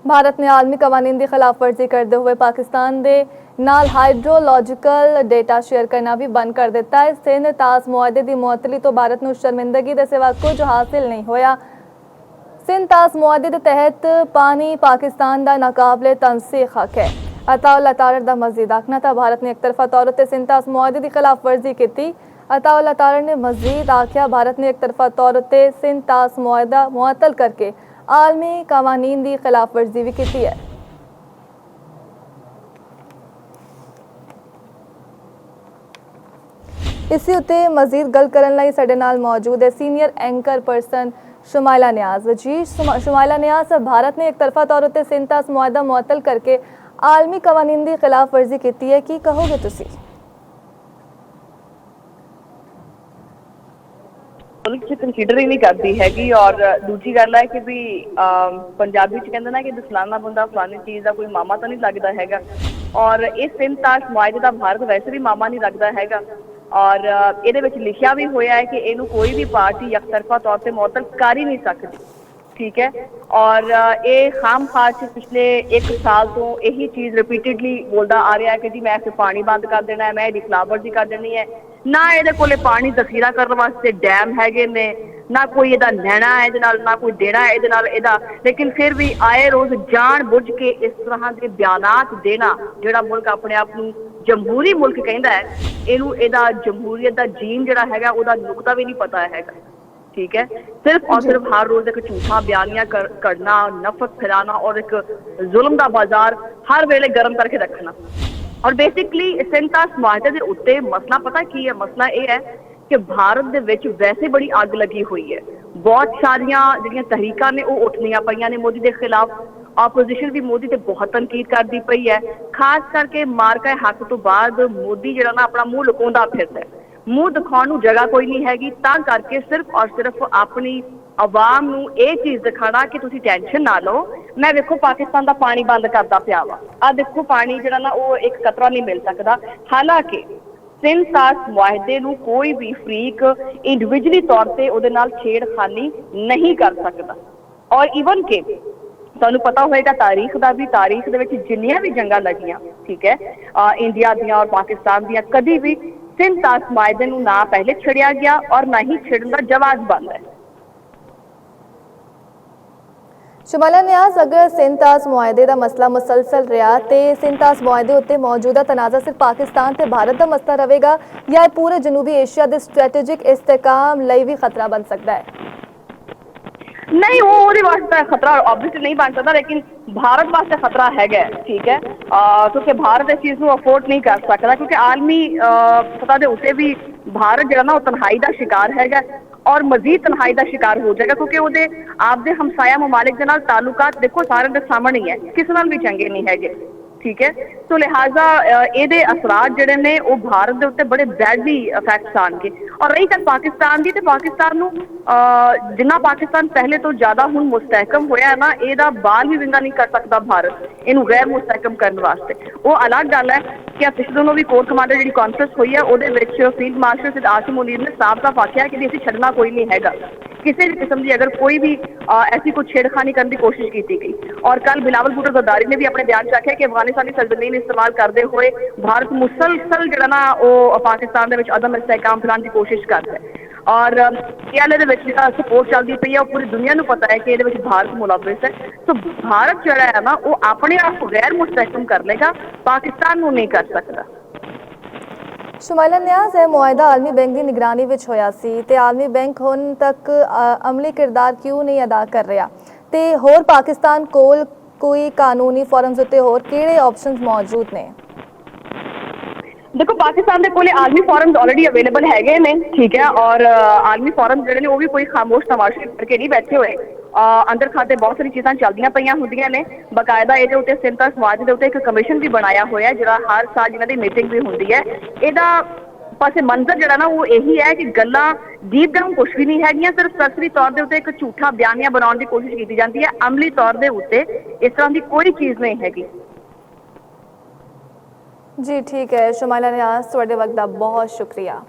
भारत ने आलमी कवानीन की खिलाफ वर्जी करते हुए पाकिस्तान के नाल हाइड्रोलॉजिकल डेटा शेयर करना भी बंद कर दिता है। सिंध तास मुआहदे की मुअत्तली तो भारत को शर्मिंदगी के सिवा कुछ हासिल नहीं होया। सिंध तास मुआहदे के तहत पानी पाकिस्तान का नाकाबिले तनसीख हक है। अताउल्ला तारड़ का मजीद आखना था भारत ने एक तरफा तौर पर सिंध तास मुआहदे की खिलाफ वर्जी की। अताउल्ला तारड़ ने मजीद आख्या भारत ने एक तरफा तौर पर सिंध तास मुआहदा मुअत्तल करके आलमी कवानीन की खिलाफ वर्जी भी की है। इसी उत्ते मजीद गल करन लई साडे नाल मौजूद है सीनियर एंकर पर्सन शुमाइला नियाज। जी शुमाइला नियाज, भारत ने एक तरफा तौर पर सिंध तास मुआहदा मुअत्तल करके आलमी कवानीन की खिलाफ वर्जी की है, की कहोगे तुसी? कंसीडर ही नहीं करती हैगी। और दूजी गल है कि भी पंजाबी च कहंदे ना कि दसलाना बंदा फलानी चीज़ का कोई मामा तो नहीं लगता हैगा। और इस सिंध तास मुआहदे का भारत वैसे भी मामा नहीं लगता हैगा। और ये लिखिया भी होया है कि इनू कोई भी पार्टी यकतरफा तौर पर मुअत्तल कर ही नहीं सकती, ठीक है। और ये खाम खास पिछले एक साल तो यही चीज़ रिपीटेडली बोलता आ रहा है कि जी मैं फिर पानी बंद कर देना है, मैं खिलाफवर्जी कर देनी है। ना ये कोले पानी जखीरा करने वास्ते डैम हैगे ने, ना कोई इहदा लैना है इहदे नाल, ना कोई देना है इहदे नाल इहदा। लेकिन फिर भी आए रोज जान बुझ के इस तरह के बयानात देना, जिहड़ा मुल्क अपने आप को जमहूरी मुल्क कहता है, इनू इहदा जमहूरीयत का जीन जिहड़ा हैगा उहदा नुकता भी नहीं पता हैगा, ठीक है। सिर्फ और सिर्फ हर रोज एक झूठा बयानिया करना, नफरत फैलाना और एक जुल्म का बाजार हर वेले गर्म करके रखना। और बेसिकली सिंध तास मुआहदे के उत्ते मसला पता की है? मसला यह है कि भारत दे विच वैसे बड़ी अग लगी हुई है। बहुत सारिया जिहड़ियां तहरीकां ने वो उठनियां पईयां ने मोदी के खिलाफ। ऑपोजिशन भी मोदी से बहुत तनकीद करती पई है, खास करके मार्का हक तो बाद मोदी जिहड़ा ना अपना मुंह लुकाउंदा फिरदा है। मुंह दिखाने को जगह कोई नहीं हैगी, तां करके सिर्फ और सिर्फ अपनी आवाम नूं ये चीज़ दिखाना कि तुसीं टेंशन ना लो, मैं देखो पाकिस्तान का पानी बंद करता पिया वा, आ देखो पानी जिहड़ा ना वो एक कतरा नहीं मिल सकता। हालांकि सिंध तास मुआहदे नूं कोई भी फरीक इंडिविजुअली तौर पर उहदे नाल छेड़खानी नहीं कर सकता। और ईवन के तुहानूं पता होएगा तारीख का भी, तारीख दे विच जिन्नियां भी जंगां लगियां, ठीक है, इंडिया दियां और पाकिस्तान दियां, कदी भी सिंध तास मुआहदे नूं ना पहले छेड़िया गया और ना ही छेड़न का जवाब बंद है। शुमाइला नियाज, अगर सिंध तास मुआहदे का मसला मुसलसल रहा तो सिंध तास मुआहदे उत्ते मौजूदा तनाज़ा सिर्फ पाकिस्तान ते भारत का मसला रहेगा या पूरे जनूबी एशिया के स्ट्रैटेजिक इस्तेहकाम लई भी खतरा बन सकता है? नहीं, वो वास्ते खतरा ऑब्वियसली नहीं बन सकता, लेकिन भारत वास्ते खतरा है, ठीक है। क्योंकि भारत इस चीज़ को अफोर्ड नहीं कर सकता, क्योंकि आलमी सतह के उत्ते भी भारत जो ना वो तनहाई का शिकार है और मजीद तनहाई का शिकार हो जाएगा, क्योंकि वो आपके हमसाया ममालिक के नाल ताल्लुकात देखो सारे के सामने ही है, किसी नाल भी चंगे नहीं है, ठीक है। तो लिहाजा ये असरात जिहड़े ने वो भारत के उत्ते बड़े बैडली इफेक्ट्स आएंगे। और रही गल पाकिस्तान की, तो पाकिस्तान नूं जिन्ना पाकिस्तान पहले तो ज़्यादा हुण मुस्तहकम होया है ना, ਇਹਦਾ बाल भी विंगा नहीं कर सकता भारत इनू गैर मुस्तहकम करने वास्ते। वो अलग गल है कि पिछले दोनों भी कोर कमांडर जी कॉन्फ्रेंस हुई है, वो फील्ड मार्शल सैयद आसिम मुनीर ने साफ साफ आख्या कि असीं छड्डना कोई नहीं हैगा, किसी भी किस्म की अगर कोई भी ऐसी कुछ छेड़खानी करने की कोशिश की गई। और कल बिलावल भुट्टो ज़रदारी ने भी अपने बयान आख्या कि अफगानिस्तानी सरजमीन इस्तेमाल करते हुए भारत मुसलसल जिहड़ा ना वो पाकिस्तान दे विच अदम इस्तेहकाम फैलाने की कोशिश करता है। और PLA सपोर्ट चलती पई है, पूरी दुनिया को पता है कि ये भारत मुलविस है। तो भारत जो है ना वो अपने आप को गैर मुस्तहकम कर लेगा, पाकिस्तान को नहीं कर सकता। शुमाइला नियाज, है मुआहदा आलमी बैंक की निगरानी विच होया सी ते आलमी बैंक हुण तक अमली किरदार क्यों नहीं अदा कर रहा ते होर पाकिस्तान कोल कोई कानूनी फोरम्स उत्ते होर किहड़े ऑप्शनस मौजूद ने? देखो पाकिस्तान के कोले आलमी फोरम्स ऑलरेडी अवेलेबल हैगे ने, ठीक है। और आलमी फोरम जिहड़े ने वो भी कोई खामोश तमाशे करके नहीं बैठे हुए, अंदर खाते बहुत सारी चीज़ां चलदियां पईयां हुंदियां ने। बकायदा ये उत्ते सिंध तास मुआहदे दे उत्ते एक कमीशन भी बनाया होया जिहड़ा हर साल जिन्हां दी मीटिंग भी हुंदी है। इहदा पासे मंजर जिहड़ा ना वो यही है कि गल्लां डीप डाउन कुछ भी नहीं हैगियां, सिर्फ सरसरी तौर के उत्ते एक झूठा बयानिया बनाने की कोशिश की जाती है, अमली तौर के उत्ते इस तरह की कोई चीज़ नहीं हैगी। जी ठीक है शुमाइला नियाज, तुहाडे वक्त दा बहुत शुक्रिया।